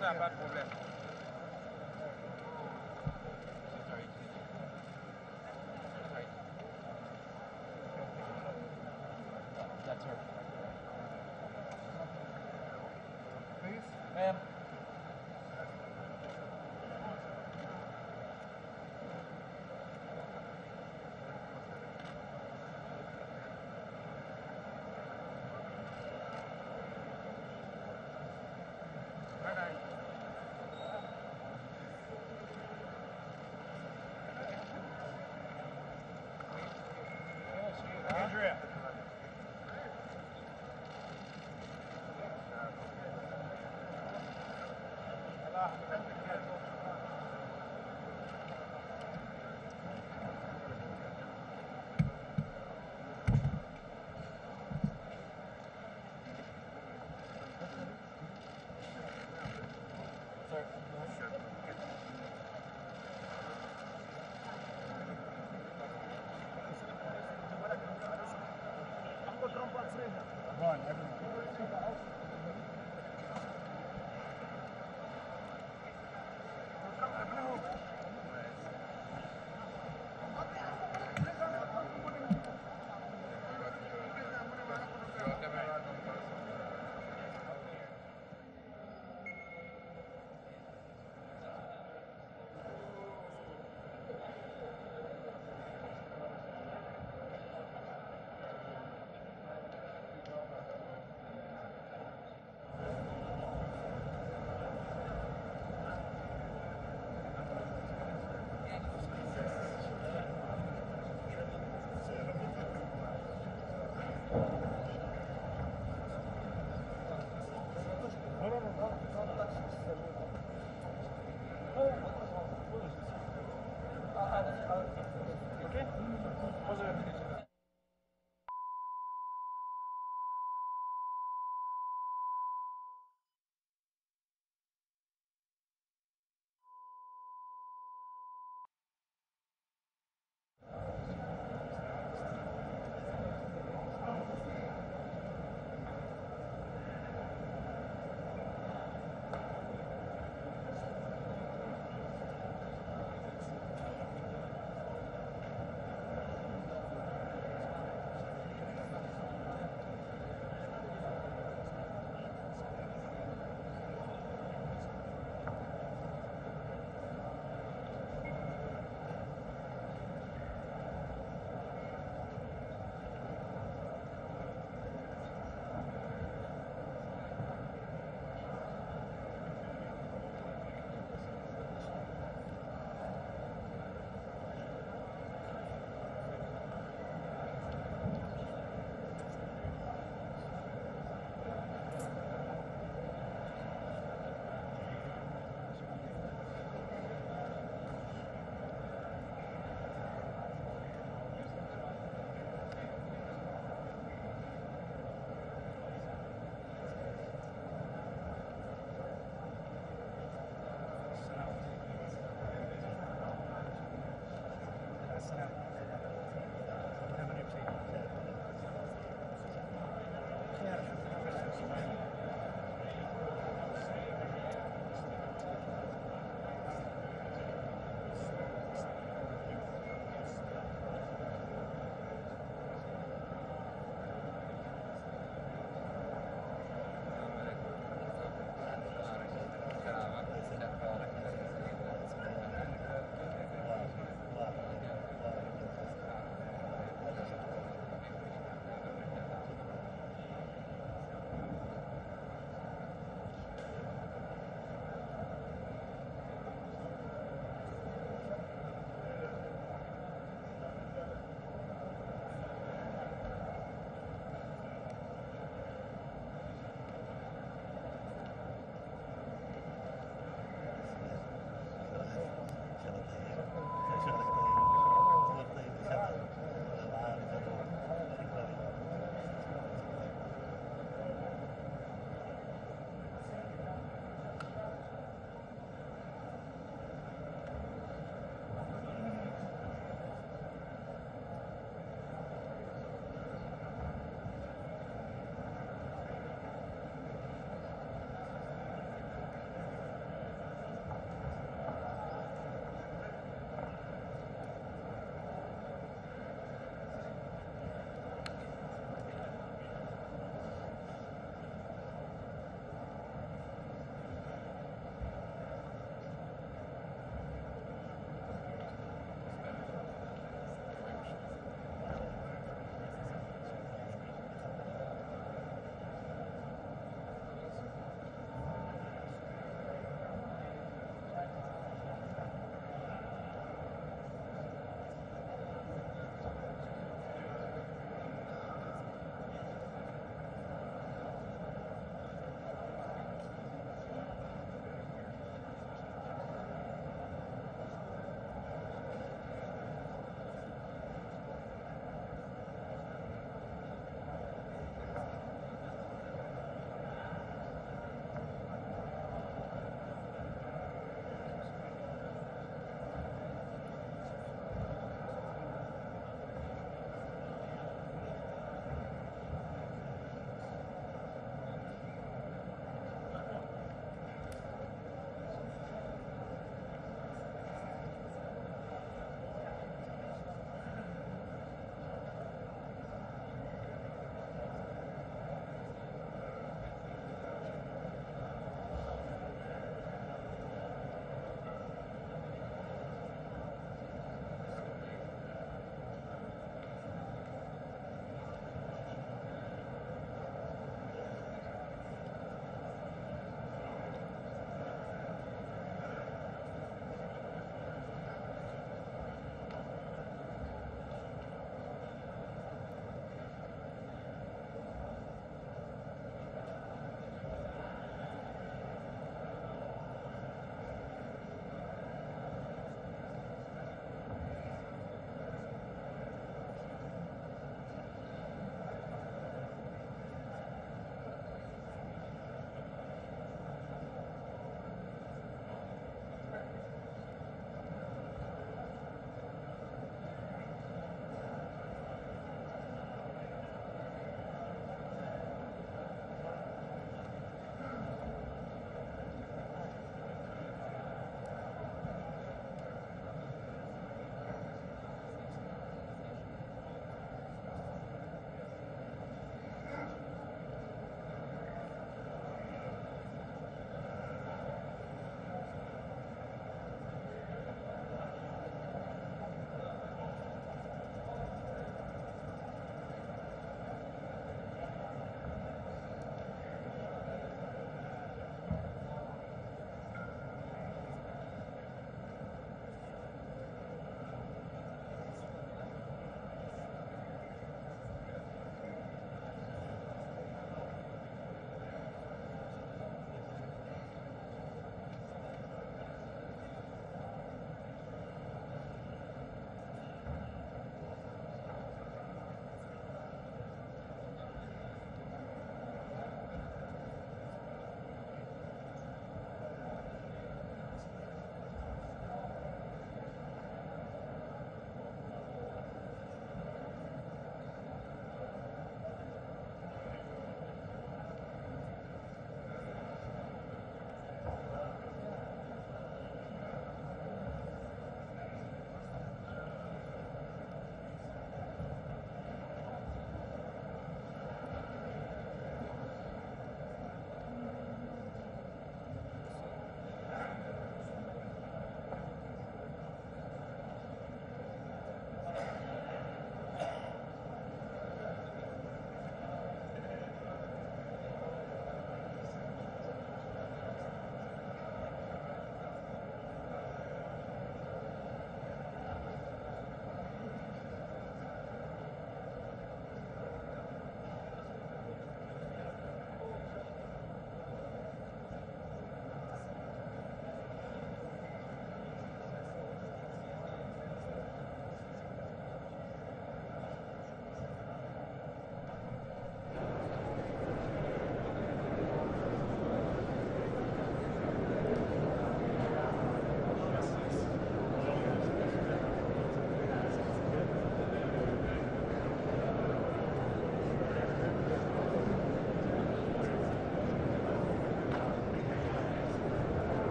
matin, pas de problème. That's her. Please? Ma'am. Andrea. Run, everyone.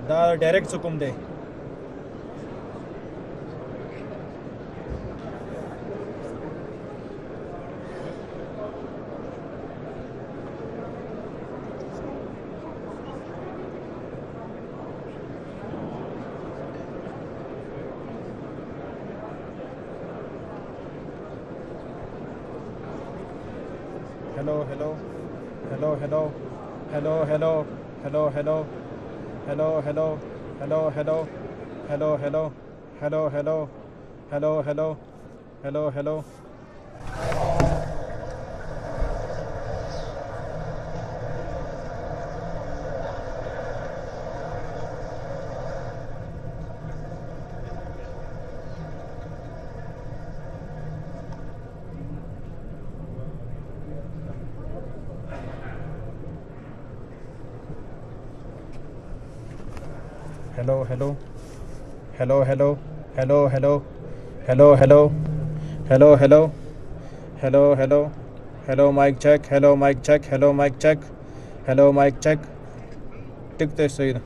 Da direct hukum deh. Hello, mic check. Hello, mic check. Hello, mic check. Hello, mic check. تكتب سيدة.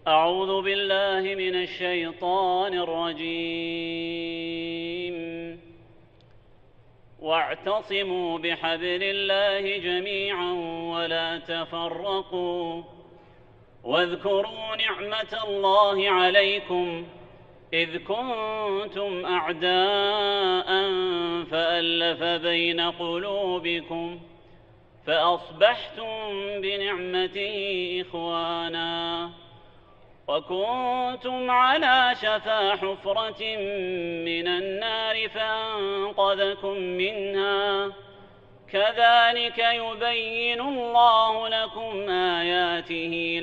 أعوذ بالله من الشيطان الرجيم واعتصموا بحبل الله جميعا ولا تفرقوا واذكروا نعمة الله عليكم إذ كنتم أعداء فألف بين قلوبكم فأصبحتم بنعمته إخوانا وكنتم على شفا حفرة من النار فأنقذكم منها كذلك يبين الله لكم آياته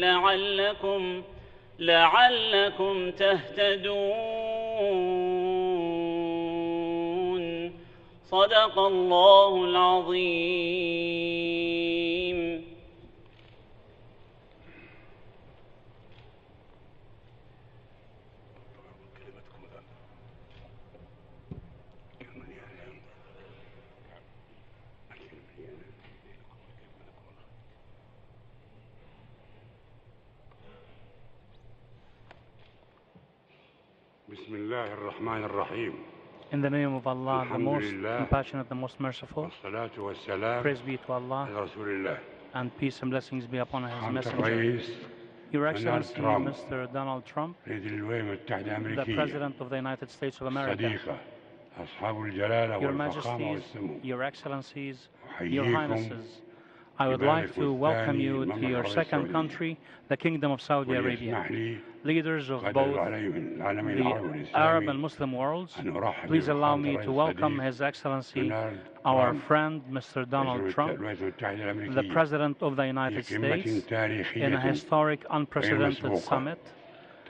لعلكم تهتدون صدق الله العظيم. بسم الله الرحمن الرحيم. In the name of Allah, the most compassionate, the most merciful. والصلاة والسلام Praise be to Allah, على رسول الله. and peace and blessings be upon His حضرة Messenger. الرئيس Your Excellency, Trump. Mr. Donald Trump, رئيس الولايات المتحدة the الأمريكية. President of the United States of America. صديقة أصحاب الجلالة Your والفخامة Majesties, والسمو. Your Excellencies, Your أحييكم Highnesses, I would like to welcome you to your second country, the Kingdom of Saudi Arabia. ويسمح لي Leaders of قدر both العالمين العالمين العربي the Arab and والإسلامي Muslim worlds, أن أرحب please allow me بفخامة to الرئيس welcome الصديق His Excellency, دونالد our ترامب friend Mr. Donald رئيس Trump, الولايات المتحدة the الأمريكية President of the في United قمة States, in a تاريخية historic, unprecedented مسبوقة. summit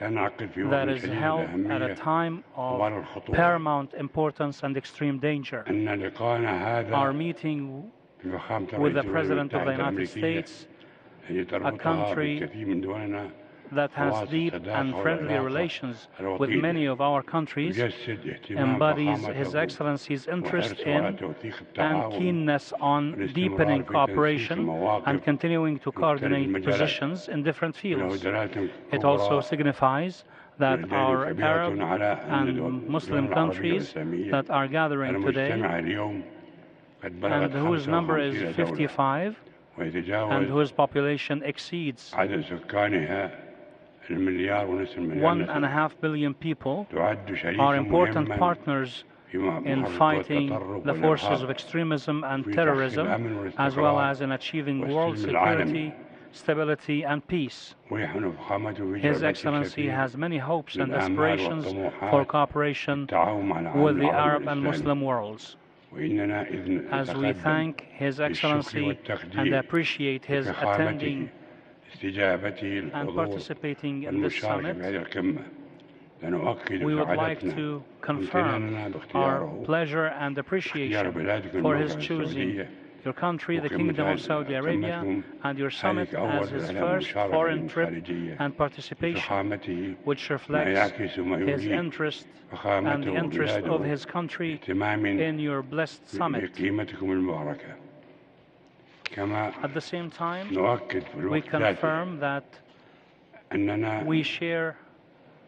تنعقد في that وقت is شديد held at a الأهمية time طوال of الخطوة. paramount importance and extreme danger. أن لقاءنا هذا Our meeting بفخامة with the رئيس President of the الولايات United الأمريكية States التي تربطها country بالكثير من دولنا that has خواص deep الصداقة and friendly والعلاقة relations with الوطيدة. many of our countries يجسد اهتمام embodies فخامته His Excellency's interest وحرصه على in توثيق and التعاون keenness on والاستمرار deepening في تنسيق cooperation المواقف and continuing to مختلف coordinate المجالات. positions in different fields. له دلالة It also كبرى signifies that جداً our كبيرة Arab على أن دول and Muslim العربية countries والإسلامية that are gathering today المجتمع اليوم قد بلغت and whose number is 55 دولة 55 and ويتجاوز whose population exceeds عدد سكانها المليار ونصف المليار نسمة. 1.5 billion people, تعد شريكاً are important مهماً partners في in محاربة fighting التطرف the forces والإرهاب of extremism and في terrorism, تحقيق الأمن as well والاستقرار as in achieving world والسلم العالمي. security, stability, and peace. ويحن فخامته في His جعبة Excellency الكثير has many hopes and للآمال aspirations والطموحات for cooperation التعاون مع العالم with the العربي Arab and والإسلامي. Muslim worlds. وإننا إذ As we نتقدم thank His بالشكر Excellency and والتقدير appreciate his لفخامته attending استجابته and الحضور participating in this والمشاركة في summit, هذه القمة لنؤكد we would like سعادتنا to وامتناننا confirm باختياره our pleasure and اختيار appreciation بلادكم for his الموقع choosing السعودية your country, the وقمة Kingdom of هذه Saudi Arabia, قمتكم and your summit هذه أول as his إعلام first مشاركة foreign trip خارجية and participation, بفخامته which ما reflects يعكس وما his يريد interest and فخامته the interest of وبلاده his country اهتمام in your blessed summit. بقيمتكم المباركة كما At the same time, نؤكد في we الوقت ذاته confirm that أننا we share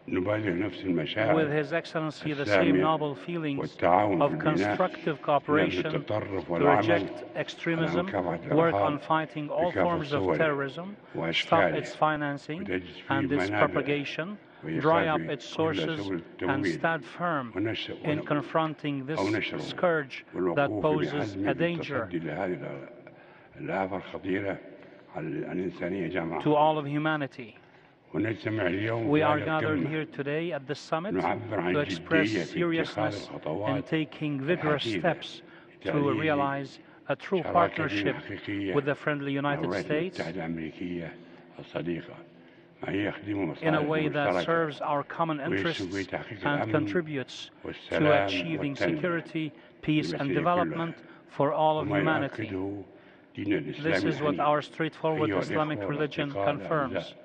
نبادر نفس with المشاعر His Excellency the السامية same noble feelings والتعاون في of البناء constructive من cooperation التطرف to والعمل reject extremism, مكافحة work الإرهاب on fighting all بكافة forms of صوره terrorism, stop وأشكاله its financing وتجد فيه and its منابع propagation, dry up its sources, and stand firm in confronting this scourge that poses a danger الآفة الخطيرة على الإنسانية جمعاء. to all of humanity. ونجتمع اليوم We في are هذه gathered القمة here today at the summit نعبر عن to express جدية في اتخاذ seriousness in الخطوات taking vigorous الحثيثة steps to لتعزيز realize a true شراكة partnership حقيقية with the friendly مع United الولايات States المتحدة الأمريكية الصديقة ما يخدم in a مصالح way that مشتركة serves our common ويسهم في interests تحقيق and الأمن contributes to والسلام achieving والتنمية security, peace, and للبشرية development for all of وما humanity. يؤكده دين الإسلام This is what الحنيف. our straightforward أيها Islamic الإخوة religion والأصدقاء confirms. الأعزاء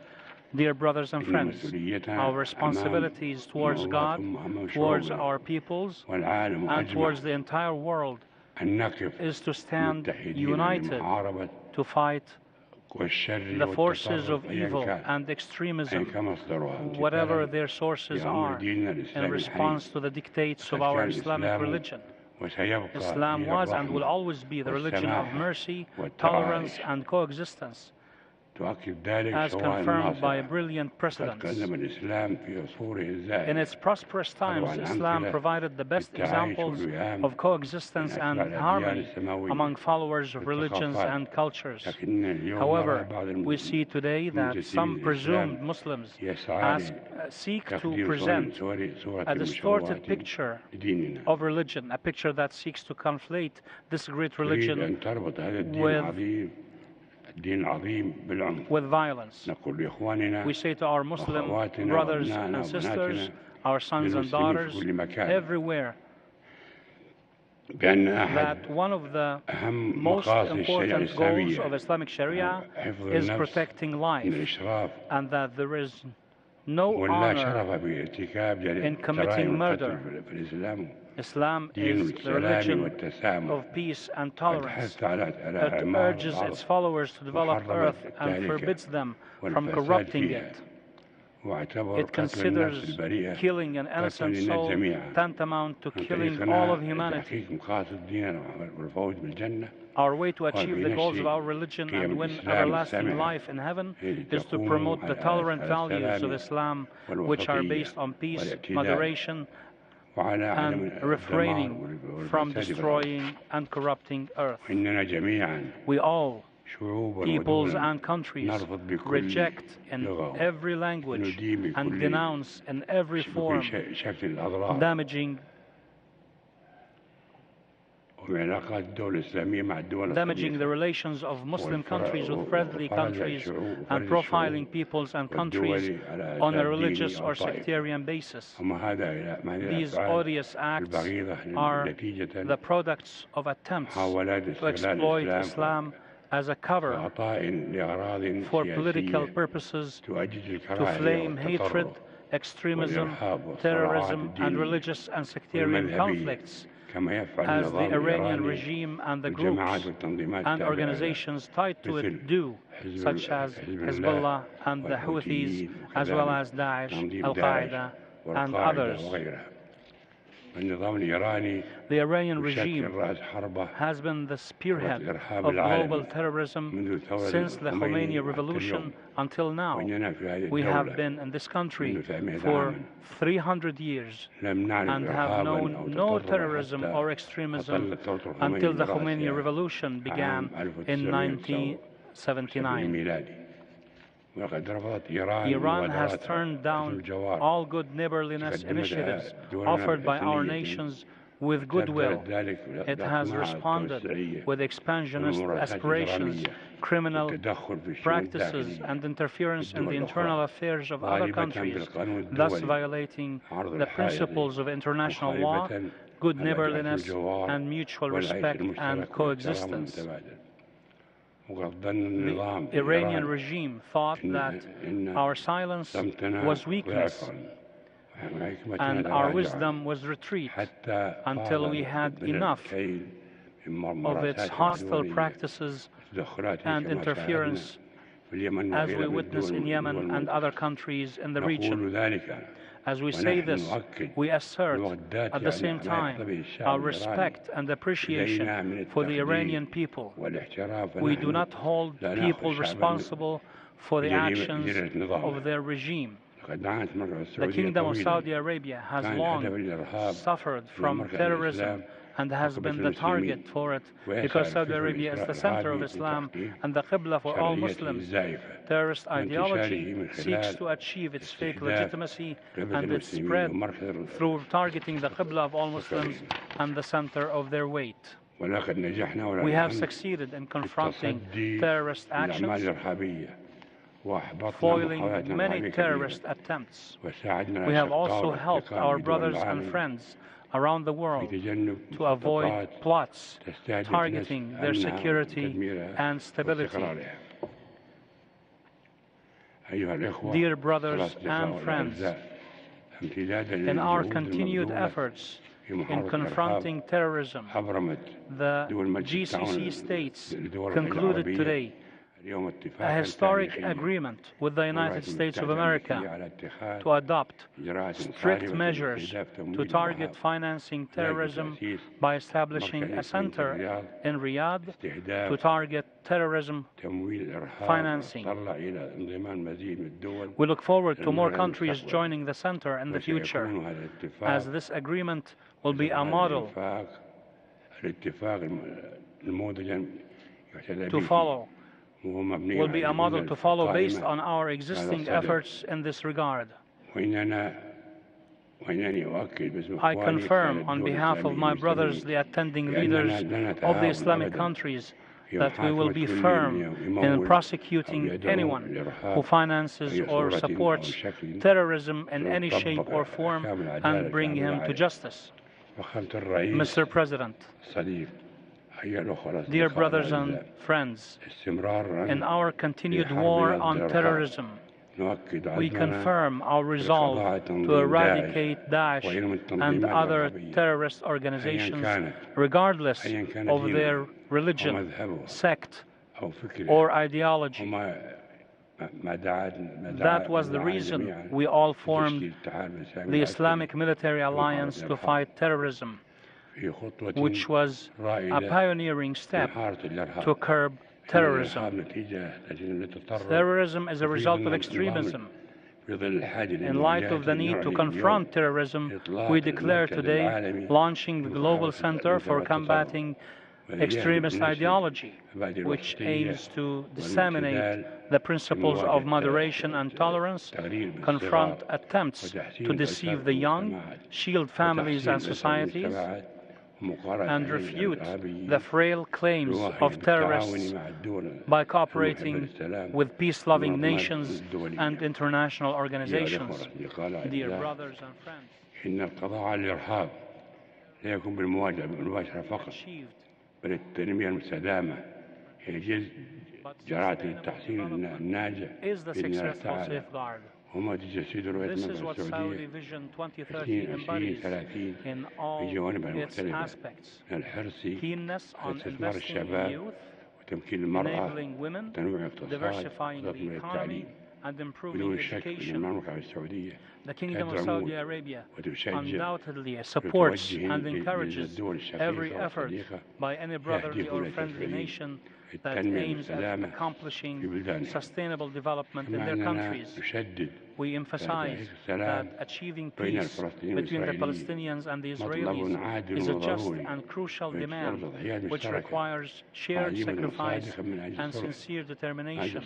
Dear brothers and إن friends, مسؤوليتنا our responsibilities towards God, towards our peoples, والعالم and أجمع towards the entire world أن نقف is to stand متحدين united لمحاربة to fight the forces of evil and extremism, whatever their sources are, in response to the dictates of our Islamic religion. Islam was and will always be the religion of mercy, tolerance, and coexistence, as confirmed by brilliant precedents. In its prosperous times, Islam provided the best examples of coexistence and harmony among followers of religions and cultures. However, we see today that some presumed Muslims seek to present a distorted picture of religion, a picture that seeks to conflate this great religion with violence. We say to our Muslim brothers and sisters, our sons and daughters, everywhere, that one of the most important goals of Islamic Sharia is protecting life, and that there is no honor in committing murder. Islam is the religion of peace and tolerance. It urges its followers to develop earth and forbids them from corrupting it. It considers killing an innocent soul tantamount to killing all of humanity. Our way to achieve the goals of our religion and win everlasting life in heaven is to promote the tolerant values of Islam, which are based on peace, moderation, and refraining from destroying and corrupting earth. We all, peoples and countries, reject in every language and denounce in every form damaging the relations of Muslim countries with friendly countries and profiling peoples and countries on a religious or sectarian basis. These odious acts are the products of attempts to exploit Islam as a cover for political purposes, to flame hatred, extremism, terrorism, and religious and sectarian conflicts, as the Iranian regime and the groups and organizations tied to it do, such as Hezbollah and the Houthis, as well as Daesh, Al-Qaeda, and others. The Iranian regime has been the spearhead of global terrorism since the Khomeini revolution until now. We have been in this country for 300 years and have known no terrorism or extremism until the Khomeini revolution began in 1979. Iran has turned down all good neighborliness initiatives offered by our nations with goodwill. It has responded with expansionist aspirations, criminal practices, and interference in the internal affairs of other countries, thus violating the principles of international law, good neighborliness, and mutual respect and coexistence. The Iranian regime thought that our silence was weakness and our wisdom was retreat until we had enough of its hostile practices and interference, as we witness in Yemen and other countries in the region. As we say this, we assert at the same time our respect and appreciation for the Iranian people. We do not hold people responsible for the actions of their regime. The Kingdom of Saudi Arabia has long suffered from terrorism and has been the target for it because Saudi Arabia is the center of Islam and the Qibla for all Muslims. Terrorist ideology seeks to achieve its fake legitimacy and its spread through targeting the Qibla of all Muslims and the center of their weight. We have succeeded in confronting terrorist actions, foiling many terrorist attempts. We have also helped our brothers and friends around the world to avoid plots targeting their security and stability. Dear brothers and friends, in our continued efforts in confronting terrorism, the GCC states concluded today a historic agreement with the United States of America to adopt strict measures to target financing terrorism by establishing a center in Riyadh to target terrorism financing. We look forward to more countries joining the center in the future, as this agreement will be a model to follow. Will be a model to follow based on our existing efforts in this regard. I confirm on behalf of my brothers, the attending leaders of the Islamic countries, that we will be firm in prosecuting anyone who finances or supports terrorism in any shape or form and bring him to justice. Mr. President, dear brothers and friends, in our continued war on terrorism, we confirm our resolve to eradicate Daesh and other terrorist organizations, regardless of their religion, sect, or ideology. That was the reason we all formed the Islamic Military Alliance to fight terrorism, which was a pioneering step to curb terrorism. Terrorism is a result of extremism. In light of the need to confront terrorism, we declare today launching the Global Center for Combating Extremist Ideology, which aims to disseminate the principles of moderation and tolerance, confront attempts to deceive the young, shield families and societies, and refute the frail claims of terrorists by cooperating with peace-loving nations and international organizations. Dear brothers and friends, achieved, بل التنمية المستدامة هي جزء جرعة التحسين الناجح بإذن الله تعالى وما تجسد رؤية المنطقة السعودية 2030 في جوانبها المختلفة من الحرص على استثمار الشباب وتمكين المرأة وتنويع الاقتصاد وتطوير التعليم بدون شك أن المملكة السعودية the Kingdom of Saudi Arabia undoubtedly supports and encourages every effort by any brotherly or friendly nation that aims at accomplishing sustainable development in their countries. We emphasize that achieving peace between the Palestinians and the Israelis is a just and crucial demand which requires shared sacrifice and sincere determination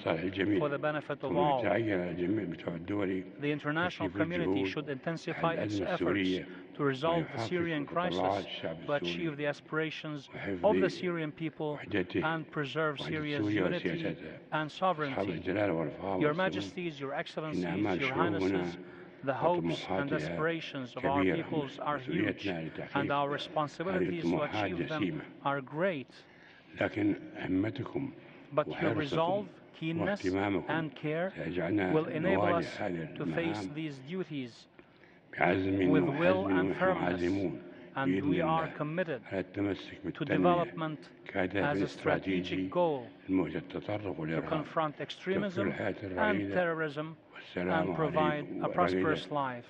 for the benefit of all. The international community should intensify its efforts to resolve the Syrian crisis, to achieve the aspirations of the Syrian people and preserve Syria's unity and sovereignty. Your Majesties, Your Excellencies, Your Highnesses, the hopes and aspirations of our peoples are huge, and our responsibilities to achieve them are great. But your resolve, keenness, and care will enable us to face these duties with will and firmness, and we are committed to development as a strategic goal to confront extremism and terrorism and provide a prosperous life.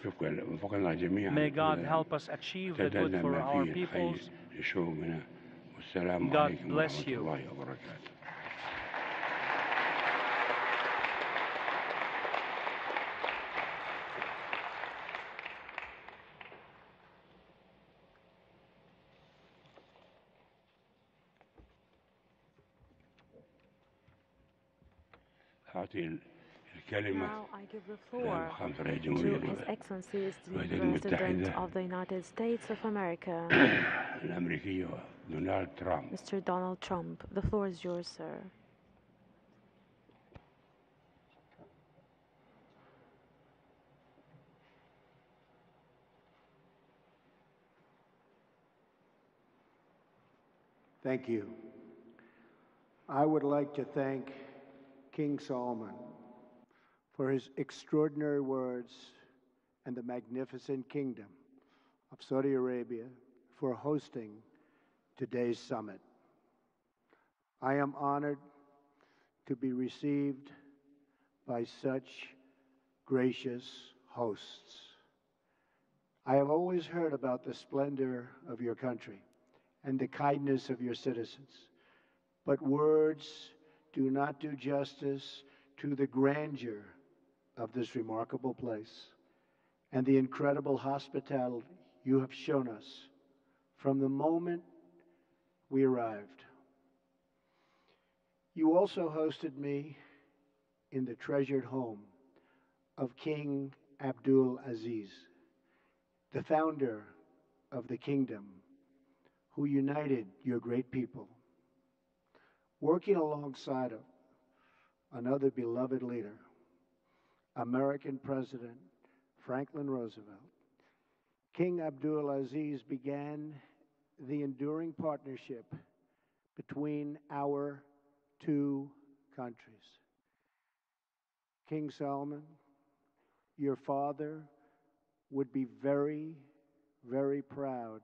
May God help us achieve the good for our peoples. God bless you. Now I give the floor to His Excellency the President of the United States of America, Mr. Donald Trump. The floor is yours, sir. Thank you. I would like to thank King Solomon for his extraordinary words and the magnificent kingdom of Saudi Arabia for hosting today's summit. I am honored to be received by such gracious hosts. I have always heard about the splendor of your country and the kindness of your citizens, but words do not do justice to the grandeur of this remarkable place and the incredible hospitality you have shown us from the moment we arrived. You also hosted me in the treasured home of King Abdul-Aziz, the founder of the kingdom, who united your great people. Working alongside of another beloved leader, American President Franklin Roosevelt, King Abdul-Aziz began the enduring partnership between our two countries. King Salman, your father would be very, very proud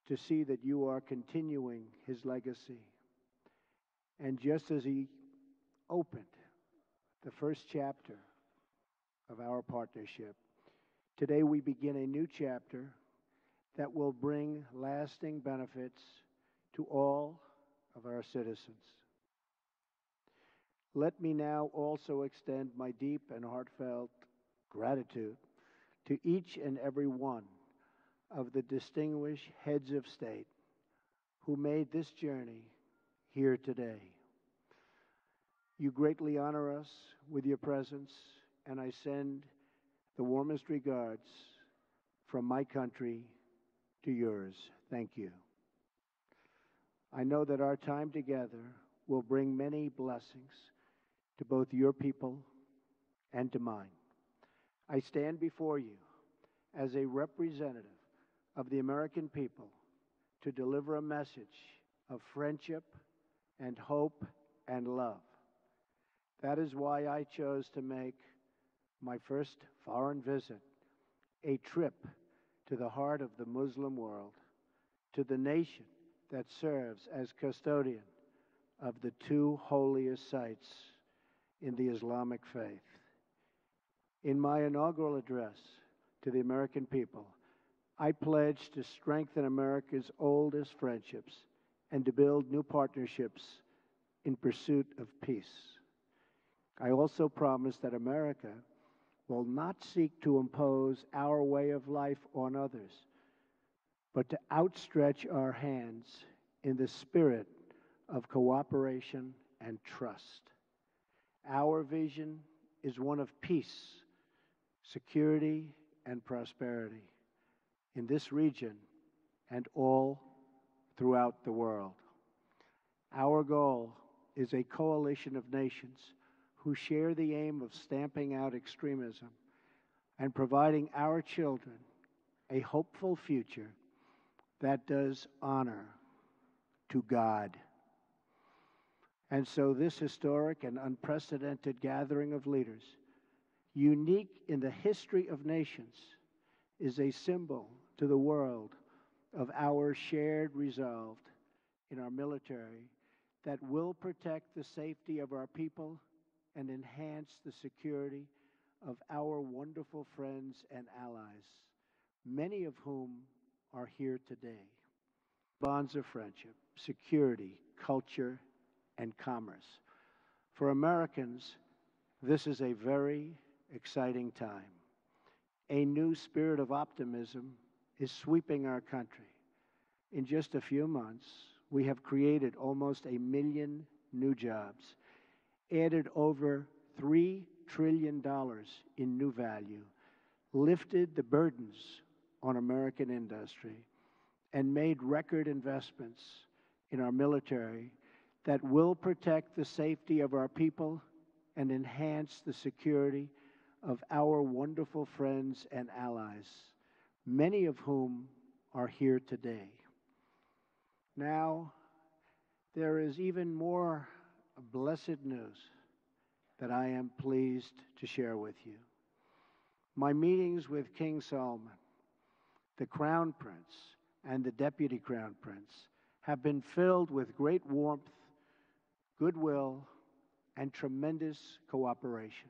to see that you are continuing his legacy. And just as he opened the first chapter of our partnership, today we begin a new chapter that will bring lasting benefits to all of our citizens. Let me now also extend my deep and heartfelt gratitude to each and every one of the distinguished heads of state who made this journey here today. You greatly honor us with your presence, and I send the warmest regards from my country to yours. Thank you. I know that our time together will bring many blessings to both your people and to mine. I stand before you as a representative of the American people to deliver a message of friendship and hope and love. That is why I chose to make my first foreign visit a trip to the heart of the Muslim world, to the nation that serves as custodian of the two holiest sites in the Islamic faith. In my inaugural address to the American people, I pledge to strengthen America's oldest friendships and to build new partnerships in pursuit of peace. I also promise that America will not seek to impose our way of life on others, but to outstretch our hands in the spirit of cooperation and trust. Our vision is one of peace, security, and prosperity in this region and all throughout the world. Our goal is a coalition of nations who share the aim of stamping out extremism and providing our children a hopeful future that does honor to God. And so this historic and unprecedented gathering of leaders, unique in the history of nations, is a symbol to the world of our shared resolve in our military that will protect the safety of our people and enhance the security of our wonderful friends and allies, many of whom are here today. Bonds of friendship, security, culture, and commerce. For Americans, this is a very exciting time. A new spirit of optimism is sweeping our country. In just a few months, we have created almost 1 million new jobs, added over $3 trillion in new value, lifted the burdens on American industry, and made record investments in our military that will protect the safety of our people and enhance the security of our wonderful friends and allies, many of whom are here today. Now, there is even more blessed news that I am pleased to share with you. My meetings with King Salman, the Crown Prince, and the Deputy Crown Prince have been filled with great warmth, goodwill, and tremendous cooperation.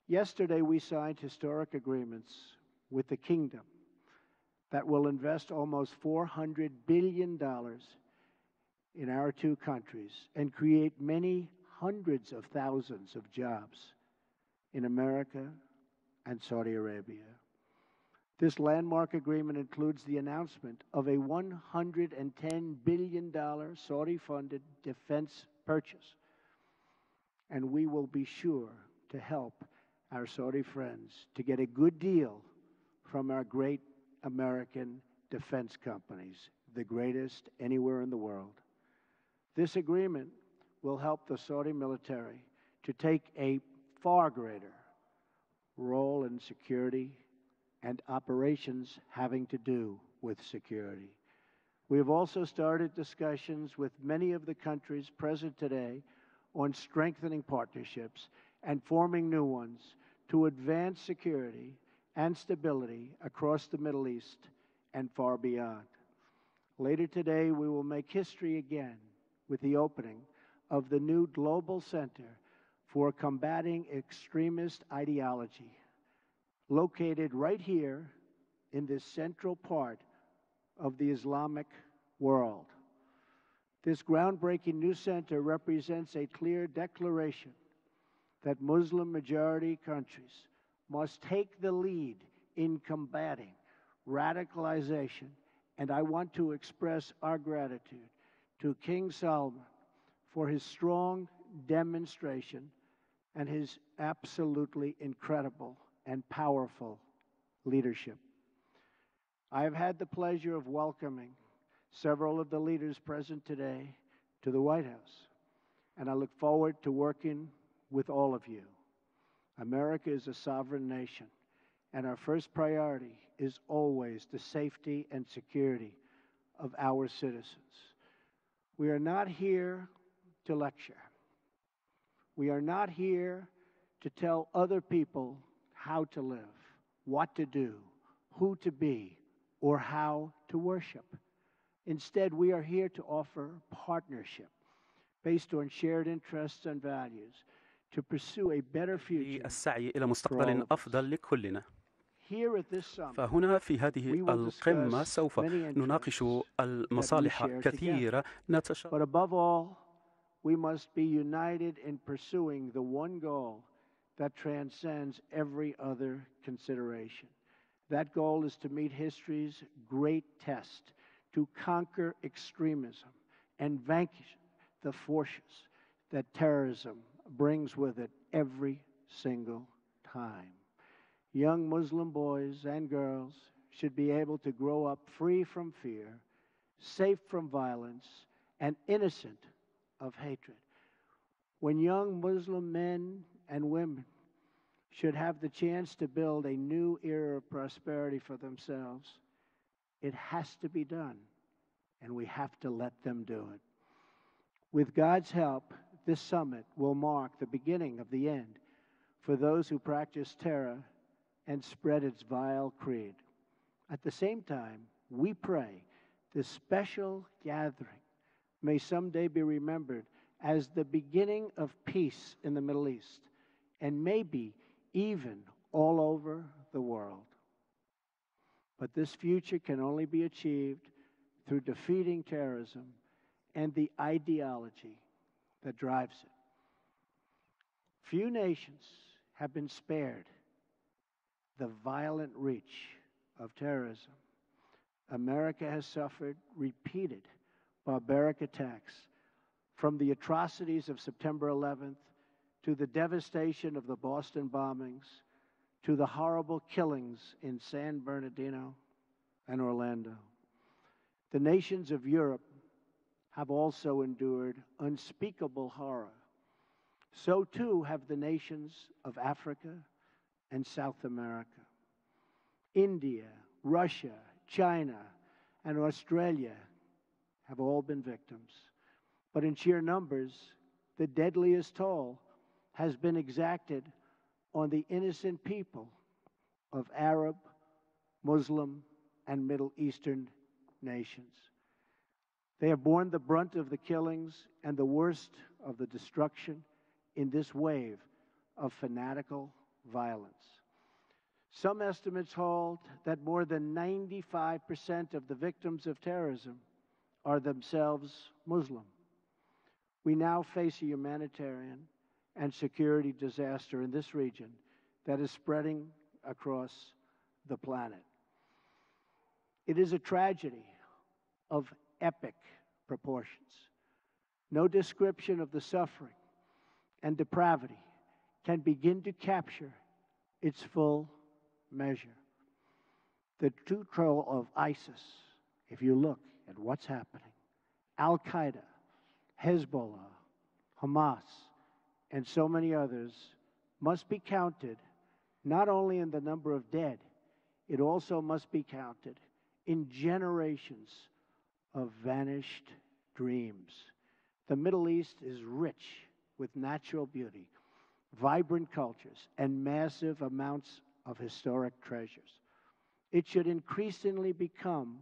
Yesterday, we signed historic agreements with the kingdom that will invest almost $400 billion in our two countries and create many hundreds of thousands of jobs in America and Saudi Arabia. This landmark agreement includes the announcement of a $110 billion Saudi-funded defense purchase, and we will be sure to help our Saudi friends to get a good deal from our great American defense companies, the greatest anywhere in the world. This agreement will help the Saudi military to take a far greater role in security and operations having to do with security. We have also started discussions with many of the countries present today on strengthening partnerships and forming new ones to advance security and stability across the Middle East and far beyond. Later today, we will make history again with the opening of the new Global Center for Combating Extremist Ideology, located right here in this central part of the Islamic world. This groundbreaking new center represents a clear declaration that Muslim-majority countries must take the lead in combating radicalization, and I want to express our gratitude to King Salman for his strong demonstration and his absolutely incredible and powerful leadership. I have had the pleasure of welcoming several of the leaders present today to the White House, and I look forward to working with all of you. America is a sovereign nation, and our first priority is always the safety and security of our citizens. We are not here to lecture. We are not here to tell other people how to live, what to do, who to be, or how to worship. Instead, we are here to offer partnership based on shared interests and values to pursue a better future. السعي إلى مستقبل أفضل لكلنا. فهنا في هذه القمة سوف نناقش المصالح كثيرة But above all, we must be united in pursuing the one goal that transcends every other consideration. That goal is to meet history's great test, to conquer extremism and vanquish the forces that terrorism brings with it every single time. Young Muslim boys and girls should be able to grow up free from fear, safe from violence, and innocent of hatred. When young Muslim men and women should have the chance to build a new era of prosperity for themselves, it has to be done, and we have to let them do it. With God's help, this summit will mark the beginning of the end for those who practice terror and spread its vile creed. At the same time, we pray this special gathering may someday be remembered as the beginning of peace in the Middle East, and maybe even all over the world. But this future can only be achieved through defeating terrorism and the ideology that drives it. Few nations have been spared the violent reach of terrorism. America has suffered repeated barbaric attacks, from the atrocities of September 11th to the devastation of the Boston bombings to the horrible killings in San Bernardino and Orlando. The nations of Europe have also endured unspeakable horror. So too have the nations of Africa and South America. India, Russia, China, and Australia have all been victims. But in sheer numbers, the deadliest toll has been exacted on the innocent people of Arab, Muslim, and Middle Eastern nations. They have borne the brunt of the killings and the worst of the destruction in this wave of fanatical violence. Some estimates hold that more than 95% of the victims of terrorism are themselves Muslim. We now face a humanitarian and security disaster in this region that is spreading across the planet. It is a tragedy of epic proportions. No description of the suffering and depravity can begin to capture its full measure. The true control of ISIS, if you look at what's happening, Al-Qaeda, Hezbollah, Hamas, and so many others, must be counted not only in the number of dead, it also must be counted in generations of vanished dreams. The Middle East is rich with natural beauty, vibrant cultures, and massive amounts of historic treasures. It should increasingly become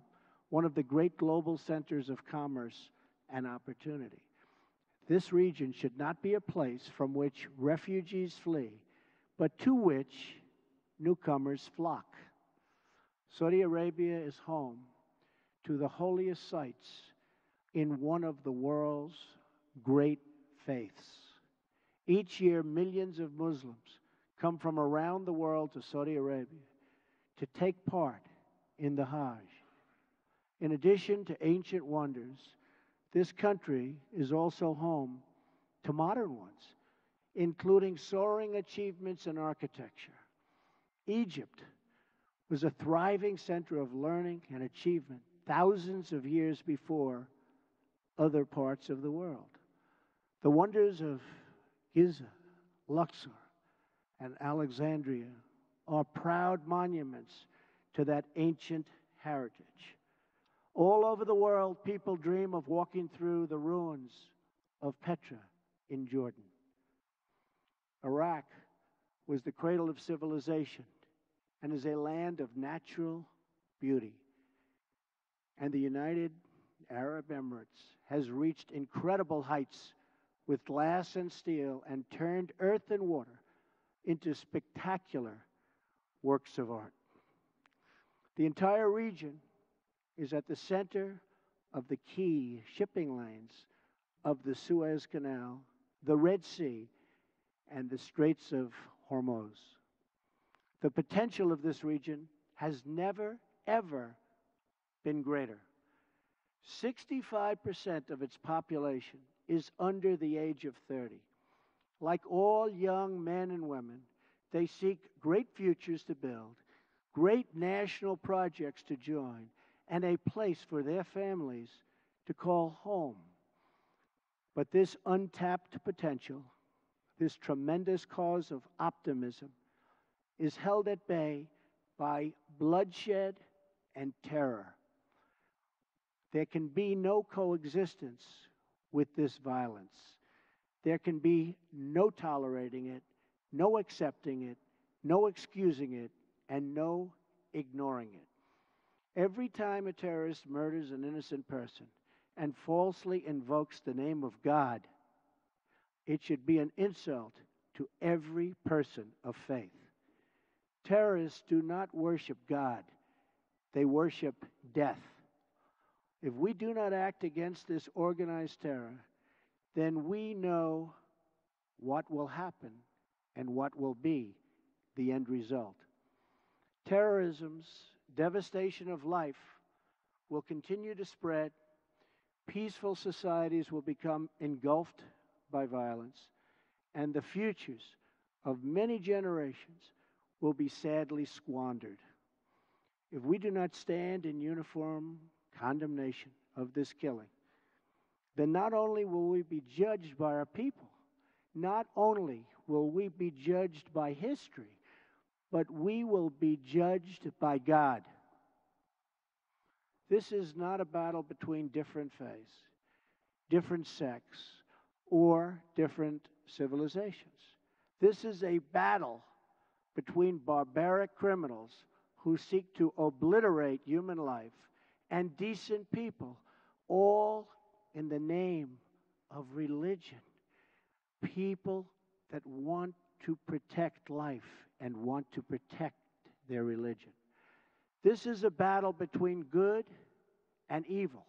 one of the great global centers of commerce and opportunity. This region should not be a place from which refugees flee, but to which newcomers flock. Saudi Arabia is home to the holiest sites in one of the world's great faiths. Each year, millions of Muslims come from around the world to Saudi Arabia to take part in the Hajj. In addition to ancient wonders, this country is also home to modern ones, including soaring achievements in architecture. Egypt was a thriving center of learning and achievement thousands of years before other parts of the world. The wonders of Giza, Luxor, and Alexandria are proud monuments to that ancient heritage. All over the world, people dream of walking through the ruins of Petra in Jordan. Iraq was the cradle of civilization and is a land of natural beauty. And the United Arab Emirates has reached incredible heights with glass and steel and turned earth and water into spectacular works of art. The entire region is at the center of the key shipping lanes of the Suez Canal, the Red Sea, and the Straits of Hormuz. The potential of this region has never, ever been greater. 65% of its population is under the age of 30. Like all young men and women, they seek great futures to build, great national projects to join, and a place for their families to call home. But this untapped potential, this tremendous cause of optimism, is held at bay by bloodshed and terror. There can be no coexistence with this violence. There can be no tolerating it, no accepting it, no excusing it, and no ignoring it. Every time a terrorist murders an innocent person and falsely invokes the name of God, it should be an insult to every person of faith. Terrorists do not worship God, they worship death. If we do not act against this organized terror, then we know what will happen and what will be the end result. Terrorism's devastation of life will continue to spread. Peaceful societies will become engulfed by violence, and the futures of many generations will be sadly squandered. If we do not stand in uniform condemnation of this killing, then not only will we be judged by our people, not only will we be judged by history, but we will be judged by God. This is not a battle between different faiths, different sects, or different civilizations. This is a battle between barbaric criminals who seek to obliterate human life and decent people, all in the name of religion. People that want to protect life and want to protect their religion. This is a battle between good and evil.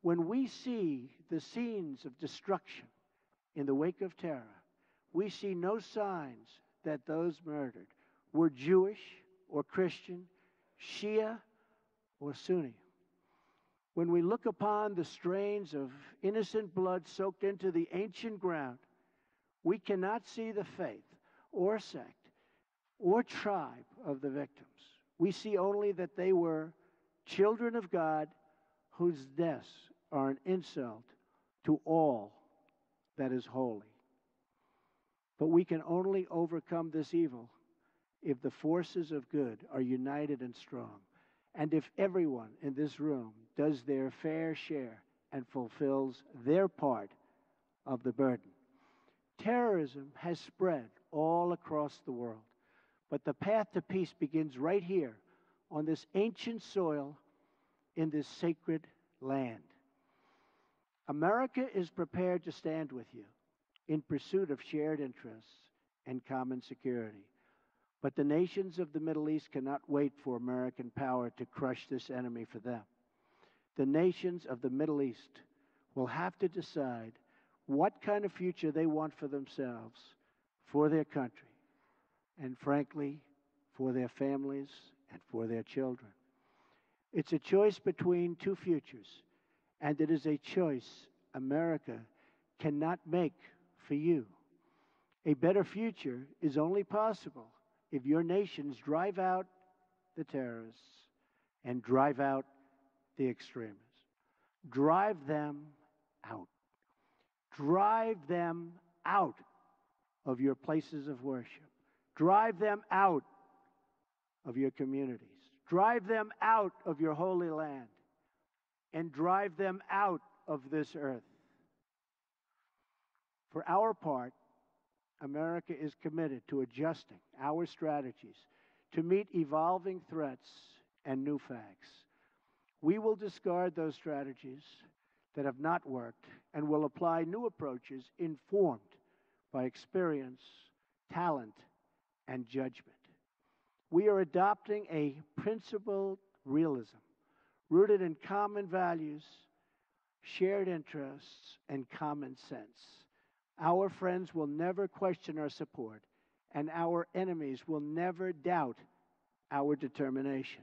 When we see the scenes of destruction in the wake of terror, we see no signs that those murdered were Jewish or Christian, Shia or Sunni. When we look upon the strains of innocent blood soaked into the ancient ground, we cannot see the faith or sect or tribe of the victims. We see only that they were children of God whose deaths are an insult to all that is holy. But we can only overcome this evil if the forces of good are united and strong, and if everyone in this room does their fair share and fulfills their part of the burden. Terrorism has spread all across the world, but the path to peace begins right here on this ancient soil in this sacred land. America is prepared to stand with you in pursuit of shared interests and common security. But the nations of the Middle East cannot wait for American power to crush this enemy for them. The nations of the Middle East will have to decide what kind of future they want for themselves, for their country, and frankly, for their families and for their children. It's a choice between two futures, and it is a choice America cannot make for you. A better future is only possible if your nations drive out the terrorists and drive out the extremists. Drive them out. Drive them out of your places of worship. Drive them out of your communities. Drive them out of your holy land. And drive them out of this earth. For our part, America is committed to adjusting our strategies to meet evolving threats and new facts. We will discard those strategies that have not worked and will apply new approaches informed by experience, talent, and judgment. We are adopting a principled realism rooted in common values, shared interests, and common sense. Our friends will never question our support, and our enemies will never doubt our determination.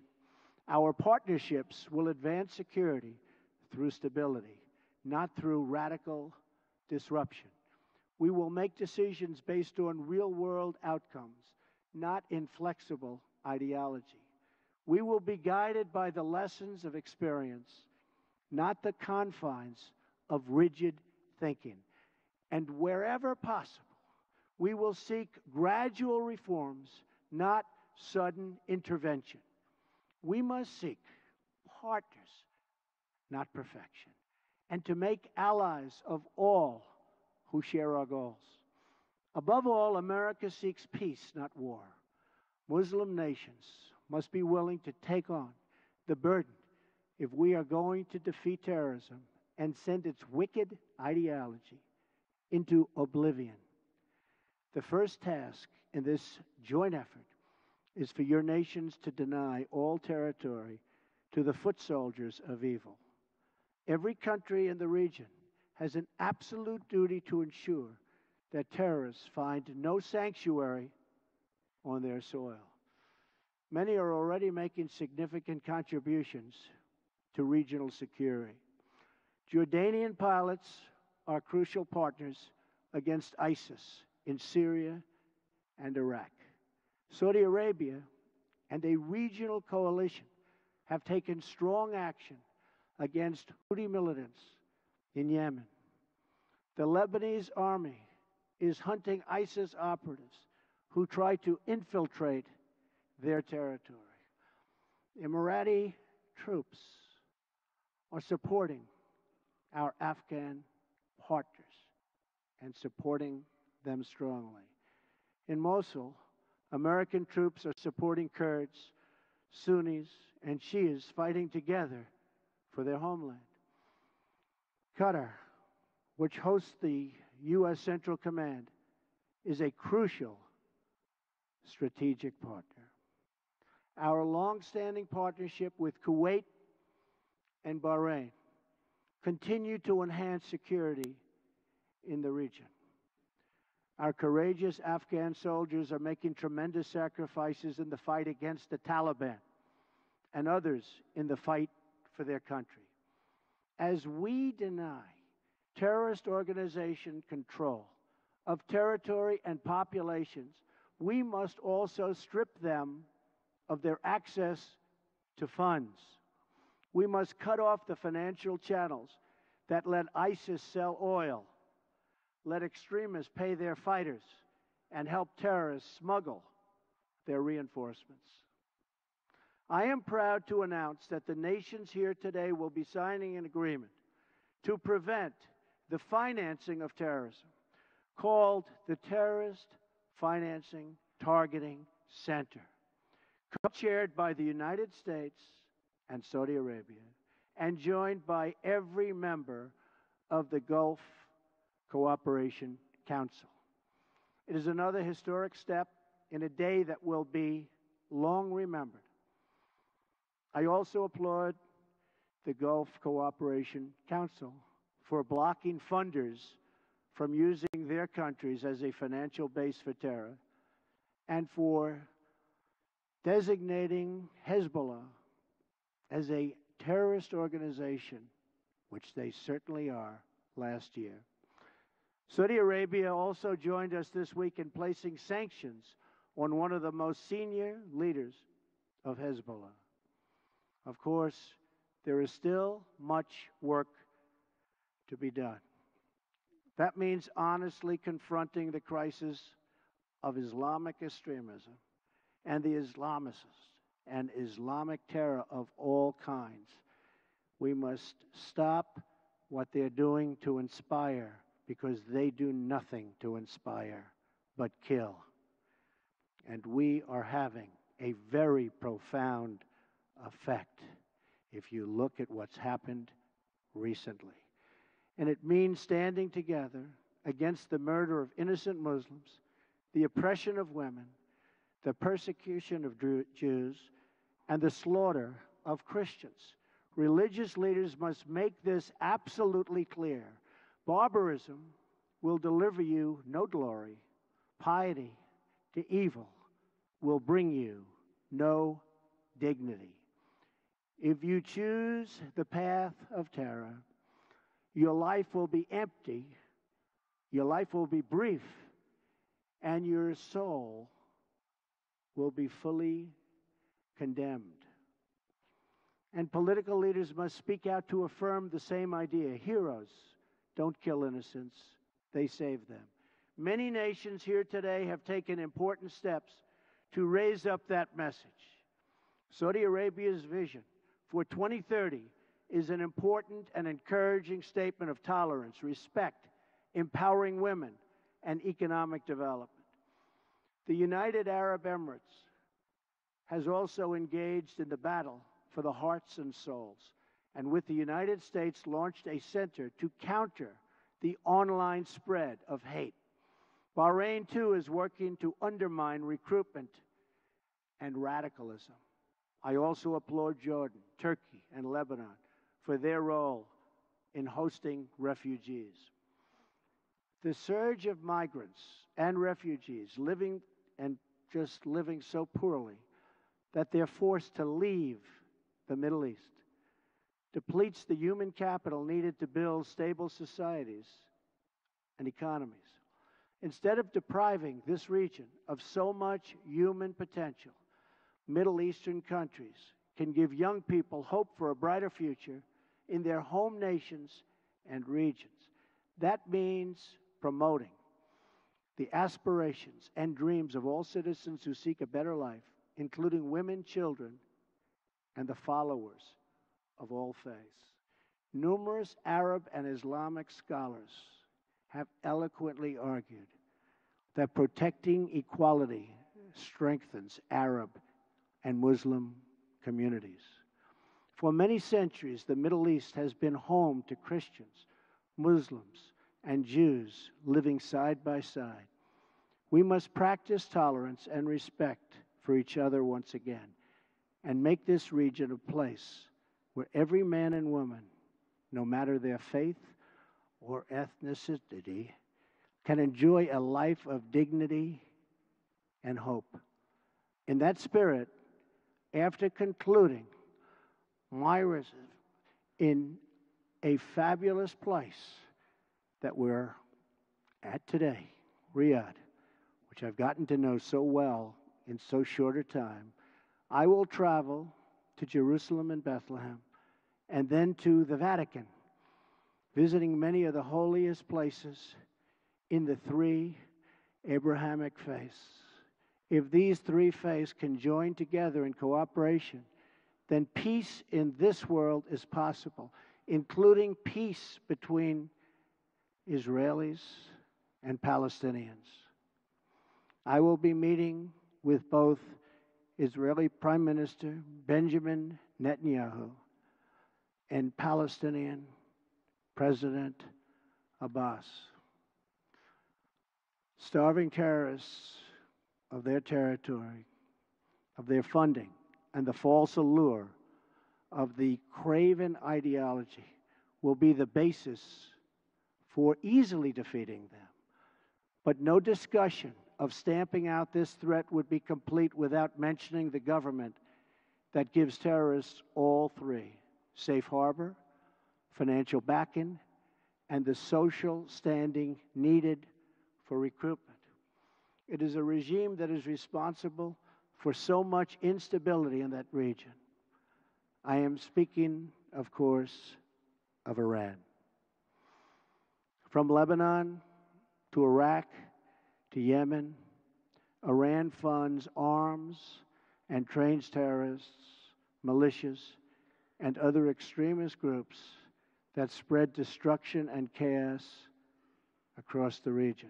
Our partnerships will advance security through stability, not through radical disruption. We will make decisions based on real-world outcomes, not inflexible ideology. We will be guided by the lessons of experience, not the confines of rigid thinking. And wherever possible, we will seek gradual reforms, not sudden intervention. We must seek partners, not perfection, and to make allies of all who share our goals. Above all, America seeks peace, not war. Muslim nations must be willing to take on the burden if we are going to defeat terrorism and send its wicked ideology into oblivion. The first task in this joint effort is for your nations to deny all territory to the foot soldiers of evil. Every country in the region has an absolute duty to ensure that terrorists find no sanctuary on their soil. Many are already making significant contributions to regional security. Jordanian pilots are crucial partners against ISIS in Syria and Iraq. Saudi Arabia and a regional coalition have taken strong action against Houthi militants in Yemen. The Lebanese army is hunting ISIS operatives who try to infiltrate their territory. Emirati troops are supporting our Afghan partners and supporting them strongly. In Mosul, American troops are supporting Kurds, Sunnis, and Shias fighting together for their homeland. Qatar, which hosts the U.S. Central Command, is a crucial strategic partner. Our long-standing partnership with Kuwait and Bahrain continue to enhance security in the region. Our courageous Afghan soldiers are making tremendous sacrifices in the fight against the Taliban and others in the fight for their country. As we deny terrorist organization control of territory and populations, we must also strip them of their access to funds. We must cut off the financial channels that let ISIS sell oil, let extremists pay their fighters, and help terrorists smuggle their reinforcements. I am proud to announce that the nations here today will be signing an agreement to prevent the financing of terrorism, called the Terrorist Financing Targeting Center, co-chaired by the United States and Saudi Arabia, and joined by every member of the Gulf Cooperation Council. It is another historic step in a day that will be long remembered. I also applaud the Gulf Cooperation Council for blocking funders from using their countries as a financial base for terror, and for designating Hezbollah as a terrorist organization, which they certainly are, last year. Saudi Arabia also joined us this week in placing sanctions on one of the most senior leaders of Hezbollah. Of course, there is still much work to be done. That means honestly confronting the crisis of Islamic extremism and the Islamists and Islamic terror of all kinds. We must stop what they're doing to inspire, because they do nothing to inspire but kill. And we are having a very profound effect if you look at what's happened recently. And it means standing together against the murder of innocent Muslims, the oppression of women, the persecution of Jews, and the slaughter of Christians. Religious leaders must make this absolutely clear. Barbarism will deliver you no glory. Piety to evil will bring you no dignity. If you choose the path of terror, your life will be empty, your life will be brief, and your soul will be fully condemned. And political leaders must speak out to affirm the same idea. Heroes don't kill innocents, they save them. Many nations here today have taken important steps to raise up that message. Saudi Arabia's vision for 2030 is an important and encouraging statement of tolerance, respect, empowering women, and economic development. The United Arab Emirates has also engaged in the battle for the hearts and souls, and with the United States launched a center to counter the online spread of hate. Bahrain, too, is working to undermine recruitment and radicalism. I also applaud Jordan, Turkey, and Lebanon for their role in hosting refugees. The surge of migrants and refugees living so poorly that they're forced to leave the Middle East depletes the human capital needed to build stable societies and economies. Instead of depriving this region of so much human potential, Middle Eastern countries can give young people hope for a brighter future in their home nations and regions. That means promoting the aspirations and dreams of all citizens who seek a better life, including women, children, and the followers of all faiths. Numerous Arab and Islamic scholars have eloquently argued that protecting equality strengthens Arab and Muslim communities. For many centuries, the Middle East has been home to Christians, Muslims, and Jews living side by side. We must practice tolerance and respect for each other once again and make this region a place where every man and woman, no matter their faith or ethnicity, can enjoy a life of dignity and hope. In that spirit, after concluding my visit in a fabulous place that we're at today, Riyadh, which I've gotten to know so well in so short a time, I will travel to Jerusalem and Bethlehem and then to the Vatican, visiting many of the holiest places in the three Abrahamic faiths. If these three faiths can join together in cooperation, then peace in this world is possible, including peace between Israelis and Palestinians. I will be meeting with both Israeli Prime Minister Benjamin Netanyahu and Palestinian President Abbas. Starving terrorists of their territory, of their funding, and the false allure of the craven ideology will be the basis for easily defeating them. But no discussion of stamping out this threat would be complete without mentioning the government that gives terrorists all three: safe harbor, financial backing, and the social standing needed for recruitment. It is a regime that is responsible for so much instability in that region. I am speaking, of course, of Iran. From Lebanon to Iraq to Yemen, Iran funds arms and trains terrorists, militias, and other extremist groups that spread destruction and chaos across the region.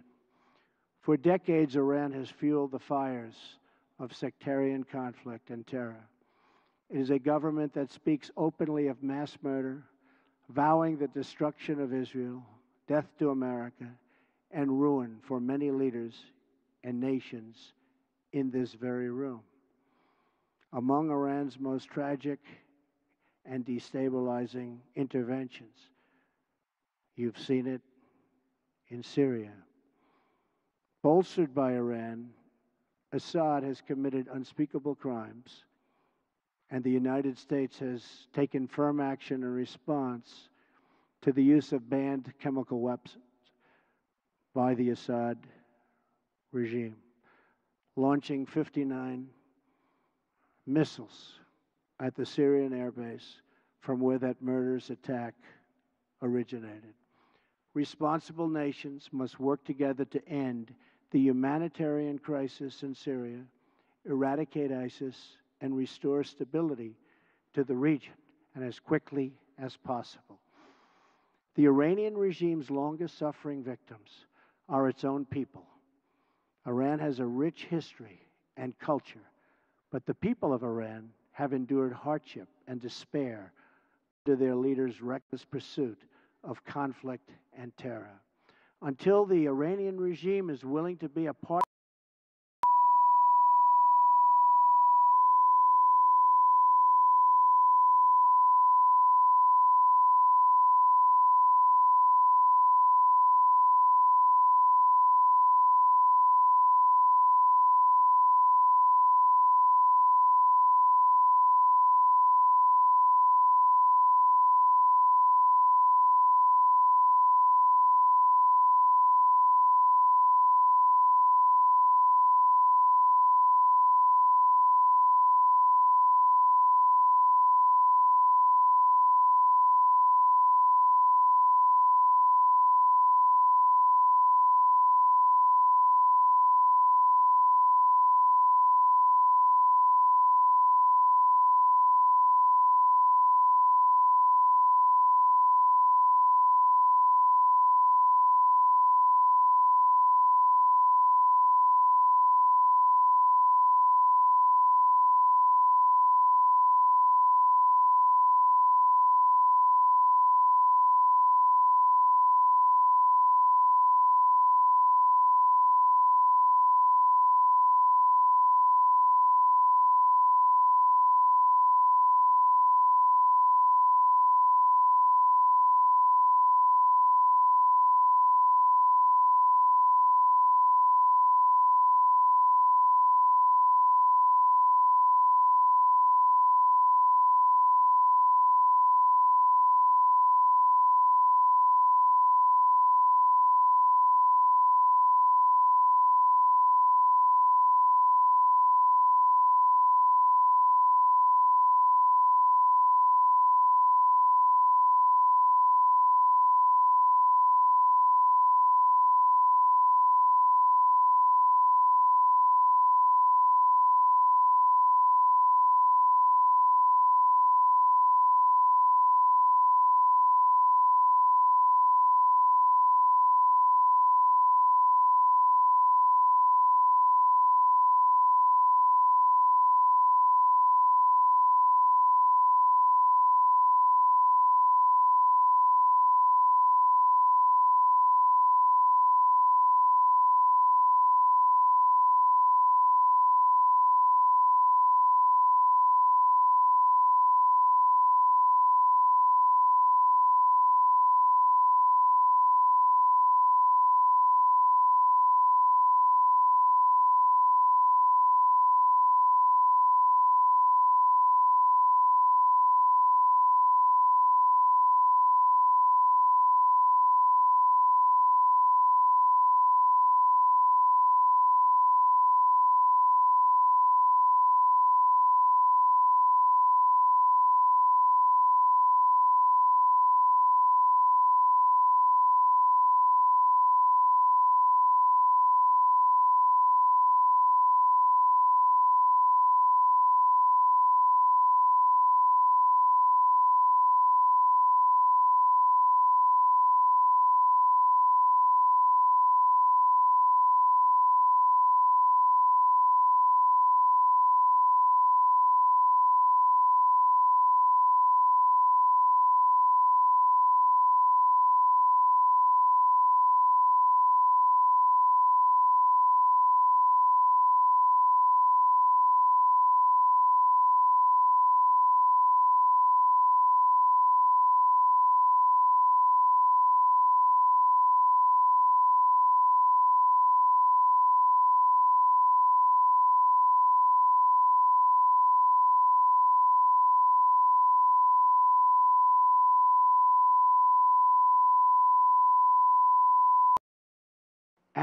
For decades, Iran has fueled the fires of sectarian conflict and terror. It is a government that speaks openly of mass murder, vowing the destruction of Israel, death to America, and ruin for many leaders and nations in this very room. Among Iran's most tragic and destabilizing interventions, you've seen it in Syria. Bolstered by Iran, Assad has committed unspeakable crimes, and the United States has taken firm action in response to the use of banned chemical weapons by the Assad regime, launching 59 missiles at the Syrian airbase from where that murderous attack originated. Responsible nations must work together to end the humanitarian crisis in Syria, eradicate ISIS, and restore stability to the region, and as quickly as possible. The Iranian regime's longest-suffering victims are its own people. Iran has a rich history and culture, but the people of Iran have endured hardship and despair under their leaders' reckless pursuit of conflict and terror. Until the Iranian regime is willing to be a part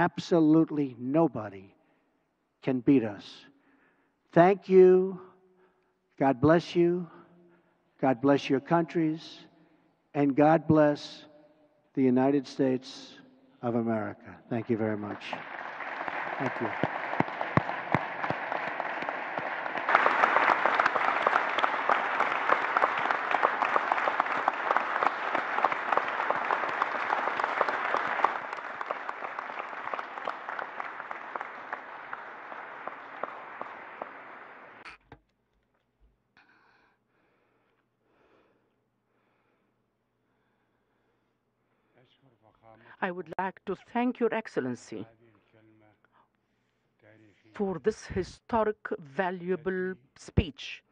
absolutely nobody can beat us. Thank you. God bless you. God bless your countries. And God bless the United States of America. Thank you very much. Thank you. I would like to thank Your Excellency for this historic, valuable speech.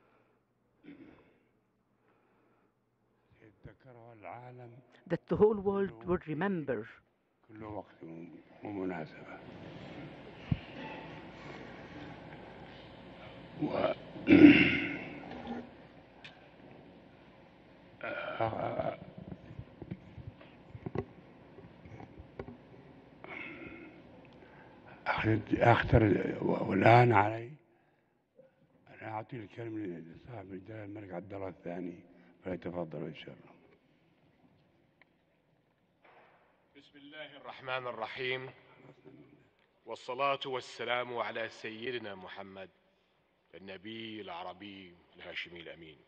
That the whole world would remember. أخطر والآن علي أن أعطي الكلمة لصاحب الجلالة الملك عبد الله الثاني فليتفضل ويتشرف. بسم الله الرحمن الرحيم والصلاة والسلام على سيدنا محمد النبي العربي الهاشمي الأمين.